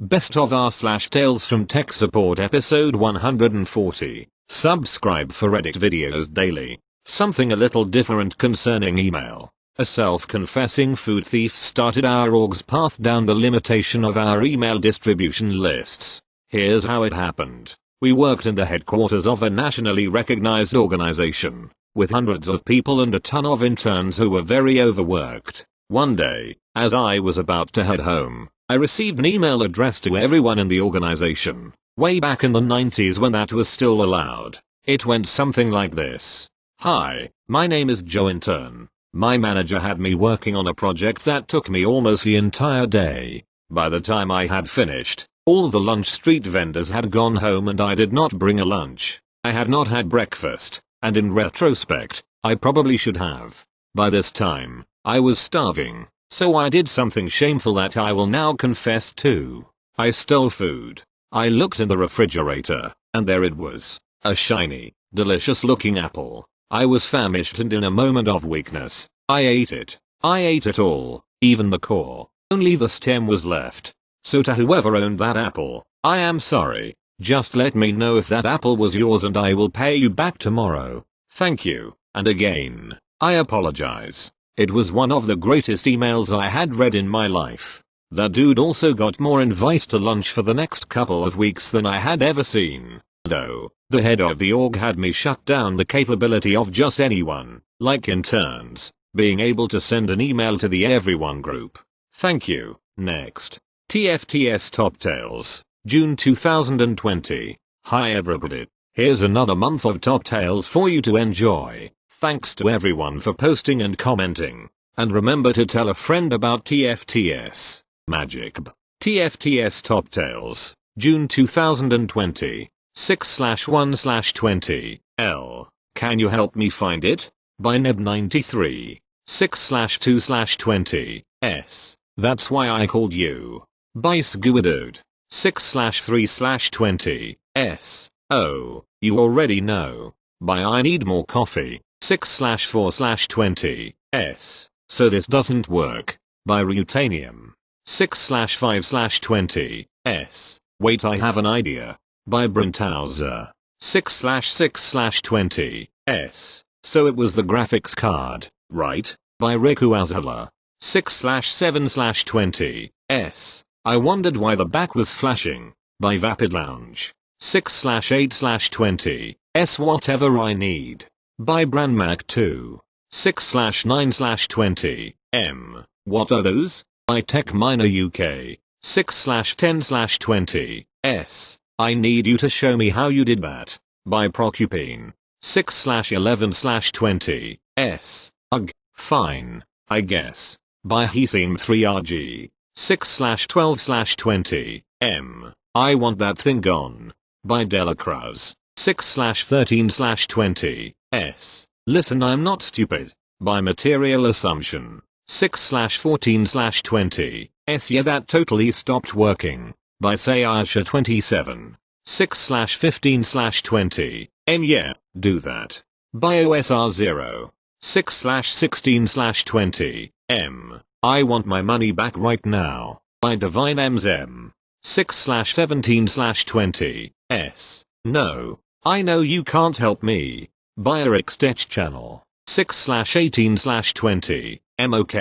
Best of R / Tales from Tech Support episode 140. Subscribe for Reddit videos daily. Something a little different concerning email. A self-confessing food thief started our org's path down the limitation of our email distribution lists. Here's how it happened. We worked in the headquarters of a nationally recognized organization, with hundreds of people and a ton of interns who were very overworked. One day, as I was about to head home, I received an email addressed to everyone in the organization, way back in the 90s when that was still allowed. It went something like this. Hi, my name is Joe Intern. My manager had me working on a project that took me almost the entire day. By the time I had finished, all the lunch street vendors had gone home and I did not bring a lunch. I had not had breakfast, and in retrospect, I probably should have. By this time, I was starving. So I did something shameful that I will now confess to. I stole food. I looked in the refrigerator, and there it was. A shiny, delicious looking apple. I was famished and in a moment of weakness, I ate it. I ate it all, even the core. Only the stem was left. So to whoever owned that apple, I am sorry. Just let me know if that apple was yours and I will pay you back tomorrow. Thank you, and again, I apologize. It was one of the greatest emails I had read in my life. That dude also got more invites to lunch for the next couple of weeks than I had ever seen. Though, the head of the org had me shut down the capability of just anyone, like interns, being able to send an email to the everyone group. Thank you. Next. TFTs Top Tales, June 2020. Hi everybody. Here's another month of Top Tales for you to enjoy. Thanks to everyone for posting and commenting. And remember to tell a friend about TFTs. Magic. TFTs Top Tales, June 2020. 6/1/20. L. Can you help me find it? By Neb93. 6/2/20. S. That's why I called you. By Sguadude. 6/3/20. S. Oh, you already know. By I Need More Coffee. 6/4/20. S. So this doesn't work. By Rutanium. 6/5/20. S. Wait, I have an idea. By Brentauser. 6/6/20. S. So it was the graphics card, right? By Riku Azala. 6/7/20. S. I wondered why the back was flashing. By Vapid Lounge. 6/8/20. S. Whatever I need. By Brandmac2. 6/9/20. M. What are those? By TechMiner UK. 6/10/20. S. I need you to show me how you did that. By Procupine. 6/11/20. S. Ugh, fine, I guess. By Heseem3RG. 6/12/20. M. I want that thing gone. By Delacruz. 6/13/20. S. Listen, I'm not stupid. By Material Assumption. 6/14/20. S. Yeah, that totally stopped working. By Sayasha27. 6/15/20. M. Yeah, do that. By OSR0. 6/16/20. M. I want my money back right now. By Divine MZM. 6/17/20. S. No, I know you can't help me. By Eric Stitch Channel. 6/18/20. MOK.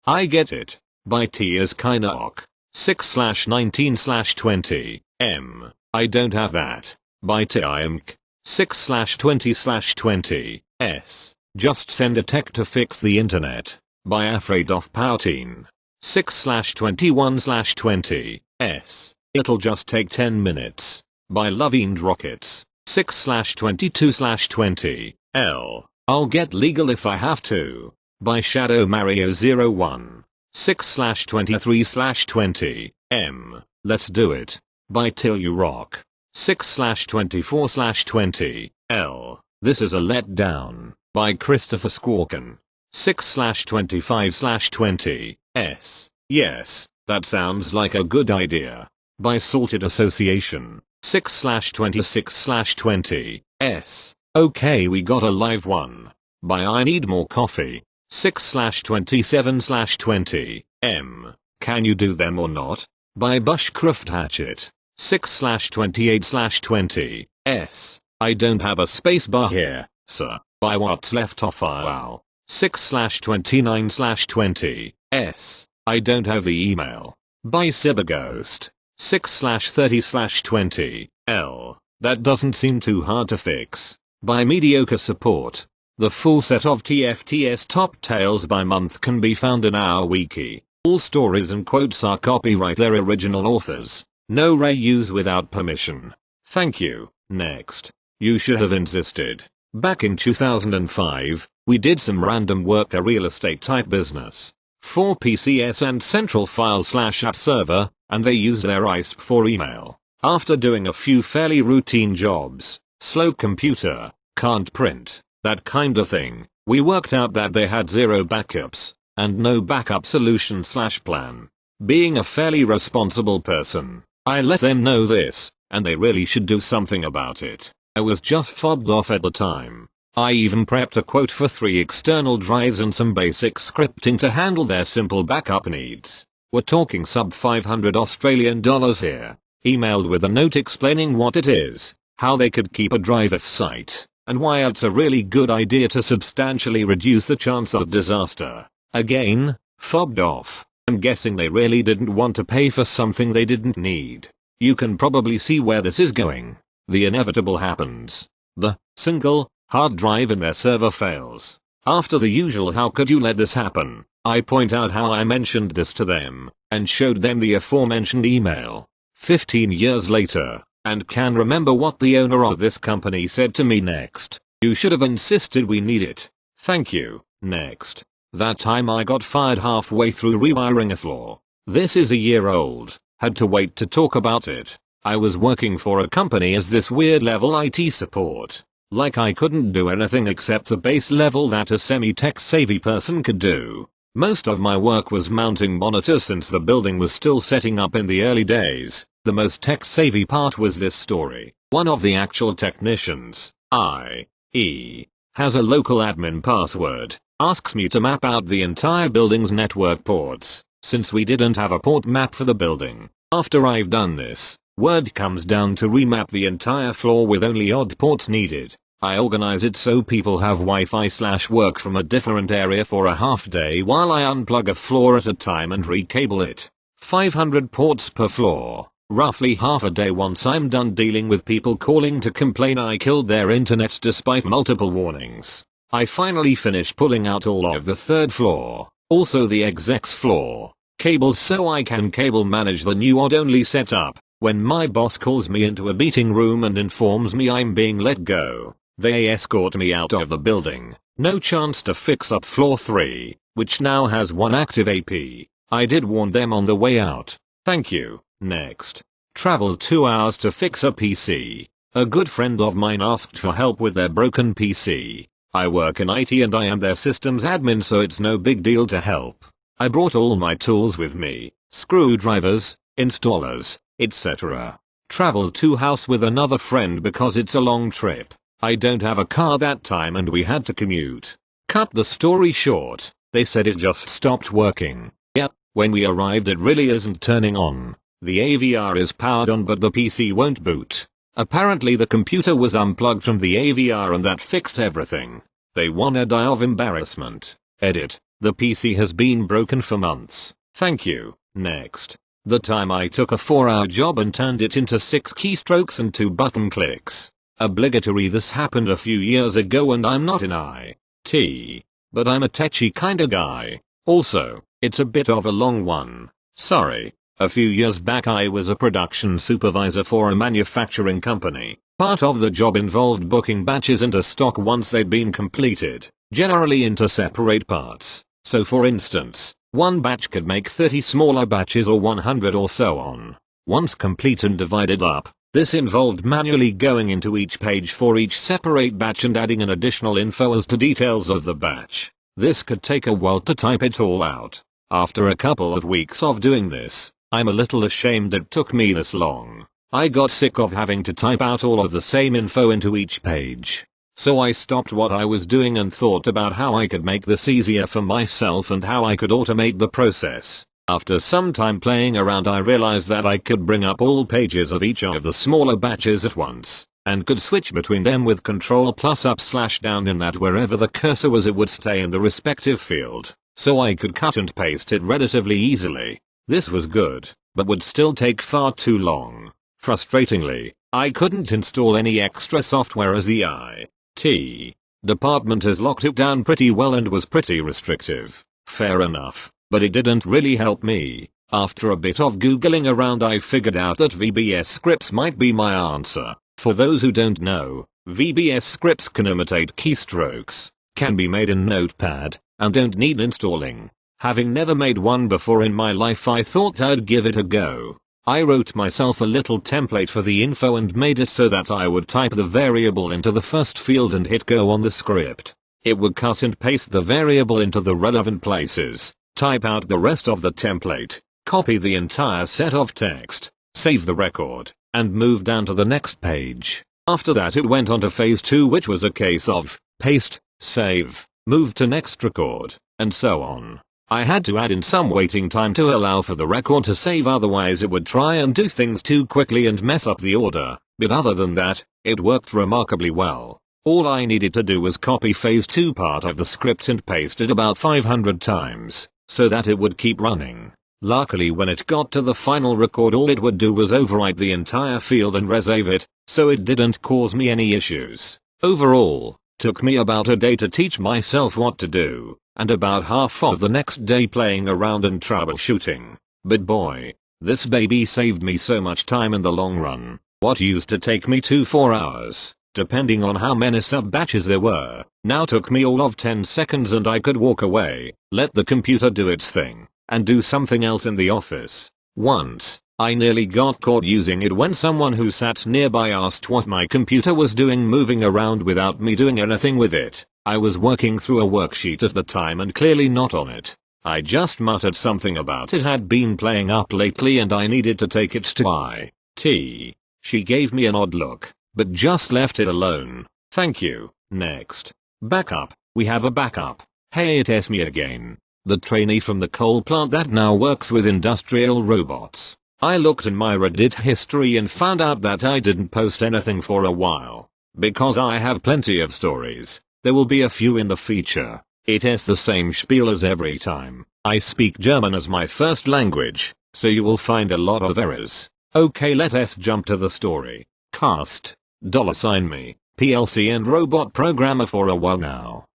I get it. By Tia's Kinok. 6/19/20. M. I don't have that. By Tiamk. 6/20/20. S. Just send a tech to fix the internet. By Afraid of Poutine. 6/21/20. S. It'll just take 10 minutes. By Lovined Rockets. 6/22/20. L. I'll get legal if I have to. By Shadow Mario01. 6/23/20. M. Let's do it. By Till You Rock. 6/24/20. L. This is a letdown. By Christopher Squawken. 6/25/20. S. Yes, that sounds like a good idea. By Salted Association. 6/26/20. S. Okay, we got a live one. By I Need More Coffee. 6/27/20. M. Can you do them or not? By Bushcraft Hatchet. 6/28/20. S. I don't have a spacebar here, sir. By What's Left of Wow. 6/29/20. S. I don't have the email. By Cyberghost. 6/30/20. L. That doesn't seem too hard to fix. By Mediocre Support. The full set of TFTs top tales by month can be found in our wiki. All stories and quotes are copyright their original authors. No reuse without permission. Thank you. Next. You should have insisted. Back in 2005, we did some random work, a real estate type business. For PCS and central file/app server, and they used their ISP for email. After doing a few fairly routine jobs, slow computer, can't print, that kind of thing, we worked out that they had zero backups, and no backup solution/plan. Being a fairly responsible person, I let them know this, and they really should do something about it. I was just fobbed off at the time. I even prepped a quote for 3 external drives and some basic scripting to handle their simple backup needs. We're talking sub $500 here. Emailed with a note explaining what it is, how they could keep a drive off-site, and why it's a really good idea to substantially reduce the chance of disaster. Again, fobbed off. I'm guessing they really didn't want to pay for something they didn't need. You can probably see where this is going. The inevitable happens. The single hard drive in their server fails. After the usual "how could you let this happen?" I point out how I mentioned this to them, and showed them the aforementioned email. 15 years later, and can remember what the owner of this company said to me next. "You should have insisted, we need it. Thank you." Next. That time I got fired halfway through rewiring a floor. This is a year old. Had to wait to talk about it. I was working for a company as this weird level IT support. Like I couldn't do anything except the base level that a semi-tech savvy person could do. Most of my work was mounting monitors since the building was still setting up in the early days. The most tech savvy part was this story. One of the actual technicians, i.e., has a local admin password, asks me to map out the entire building's network ports, since we didn't have a port map for the building. After I've done this, word comes down to remap the entire floor with only odd ports needed. I organize it so people have Wi-Fi/work from a different area for a half day while I unplug a floor at a time and recable it. 500 ports per floor, roughly half a day. Once I'm done dealing with people calling to complain I killed their internet despite multiple warnings, I finally finish pulling out all of the 3rd floor, also the exec's floor, cables so I can cable manage the new odd-only setup. When my boss calls me into a meeting room and informs me I'm being let go, they escort me out of the building. No chance to fix up floor 3, which now has 1 active AP. I did warn them on the way out. Thank you. Next. Traveled 2 hours to fix a PC. A good friend of mine asked for help with their broken PC. I work in IT and I am their systems admin, so it's no big deal to help. I brought all my tools with me, screwdrivers, installers, etc. Traveled to house with another friend because it's a long trip. I don't have a car that time and we had to commute. Cut the story short, they said it just stopped working. Yep, when we arrived it really isn't turning on. The AVR is powered on but the PC won't boot. Apparently the computer was unplugged from the AVR and that fixed everything. They wanna die of embarrassment. Edit. The PC has been broken for months. Thank you. Next. The time I took a 4-hour job and turned it into 6 keystrokes and 2 button clicks. Obligatory. This happened a few years ago and I'm not in IT, but I'm a techy kinda guy. Also, it's a bit of a long one. Sorry. A few years back I was a production supervisor for a manufacturing company. Part of the job involved booking batches into stock once they'd been completed, generally into separate parts. So for instance, one batch could make 30 smaller batches or 100 or so on. Once complete and divided up, this involved manually going into each page for each separate batch and adding an additional info as to details of the batch. This could take a while to type it all out. After a couple of weeks of doing this, I'm a little ashamed it took me this long. I got sick of having to type out all of the same info into each page. So I stopped what I was doing and thought about how I could make this easier for myself and how I could automate the process. After some time playing around, I realized that I could bring up all pages of each of the smaller batches at once, and could switch between them with Ctrl plus up/down in that wherever the cursor was it would stay in the respective field, so I could cut and paste it relatively easily. This was good, but would still take far too long. Frustratingly, I couldn't install any extra software as the IT department has locked it down pretty well and was pretty restrictive. Fair enough, but it didn't really help me. After a bit of googling around, I figured out that VBS scripts might be my answer. For those who don't know, VBS scripts can imitate keystrokes, can be made in Notepad, and don't need installing. Having never made one before in my life, I thought I'd give it a go. I wrote myself a little template for the info and made it so that I would type the variable into the first field and hit go on the script. It would cut and paste the variable into the relevant places, type out the rest of the template, copy the entire set of text, save the record, and move down to the next page. After that it went on to phase 2, which was a case of paste, save, move to next record, and so on. I had to add in some waiting time to allow for the record to save, otherwise it would try and do things too quickly and mess up the order, but other than that, it worked remarkably well. All I needed to do was copy phase 2 part of the script and paste it about 500 times, so that it would keep running. Luckily, when it got to the final record, all it would do was overwrite the entire field and resave it, so it didn't cause me any issues. Overall, took me about a day to teach myself what to do, and about half of the next day playing around and troubleshooting. But boy, this baby saved me so much time in the long run. What used to take me 2-4 hours, depending on how many sub-batches there were, now took me all of 10 seconds, and I could walk away, let the computer do its thing, and do something else in the office. Once, I nearly got caught using it when someone who sat nearby asked what my computer was doing moving around without me doing anything with it. I was working through a worksheet at the time and clearly not on it. I just muttered something about it had been playing up lately and I needed to take it to IT. She gave me an odd look, but just left it alone. Thank you. Next. Backup. We have a backup. Hey, it's me again. The trainee from the coal plant that now works with industrial robots. I looked in my Reddit history and found out that I didn't post anything for a while. Because I have plenty of stories. There will be a few in the feature. It is the same spiel as every time. I speak German as my first language, so you will find a lot of errors. Okay, let's jump to the story. Cast. $me. PLC and robot programmer for a while now.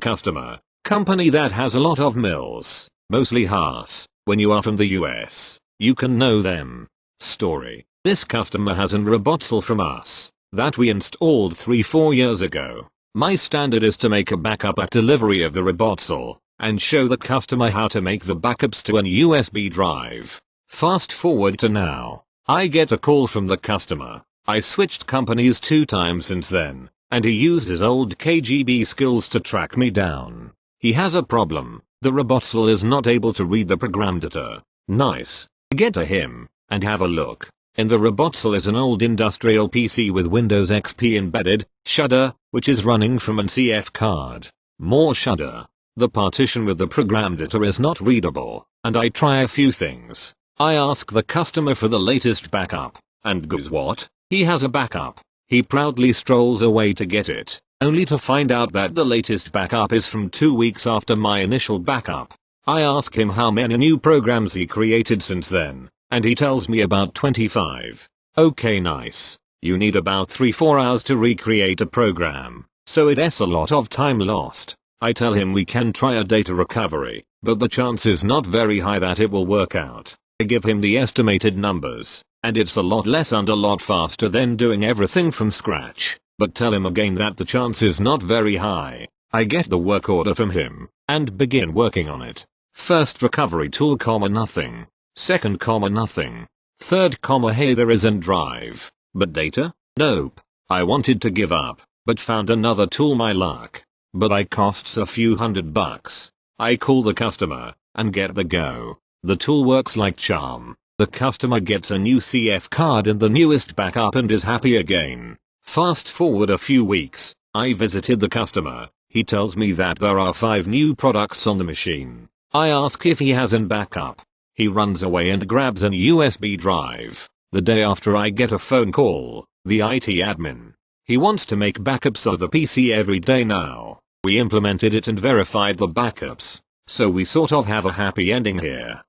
$customer. Company that has a lot of mills. Mostly Haas. When you are from the US, you can know them. Story. This customer has an robotsel from us that we installed 3-4 years ago. My standard is to make a backup at delivery of the robotsel, and show the customer how to make the backups to an USB drive. Fast forward to now. I get a call from the customer. I switched companies 2 times since then, and he used his old KGB skills to track me down. He has a problem. The robotsel is not able to read the program data. Nice. Get to him, and have a look. In the robotsel is an old industrial PC with Windows XP embedded, shudder, which is running from an CF card. More shudder. The partition with the program data is not readable, and I try a few things. I ask the customer for the latest backup, and goes what? He has a backup. He proudly strolls away to get it, only to find out that the latest backup is from 2 weeks after my initial backup. I ask him how many new programs he created since then, and he tells me about 25. Okay, nice. You need about 3-4 hours to recreate a program, so it's a lot of time lost. I tell him we can try a data recovery, but the chance is not very high that it will work out. I give him the estimated numbers, and it's a lot less and a lot faster than doing everything from scratch, but tell him again that the chance is not very high. I get the work order from him, and begin working on it. First recovery tool, nothing. Second, nothing. Third, hey, there isn't drive. But data? Nope. I wanted to give up, but found another tool, my luck. But I costs a few $100. I call the customer, and get the go. The tool works like charm. The customer gets a new CF card and the newest backup and is happy again. Fast forward a few weeks, I visited the customer. He tells me that there are 5 new products on the machine. I ask if he has an backup. He runs away and grabs an USB drive. The day after I get a phone call, the IT admin. He wants to make backups of the PC every day now. We implemented it and verified the backups. So we sort of have a happy ending here.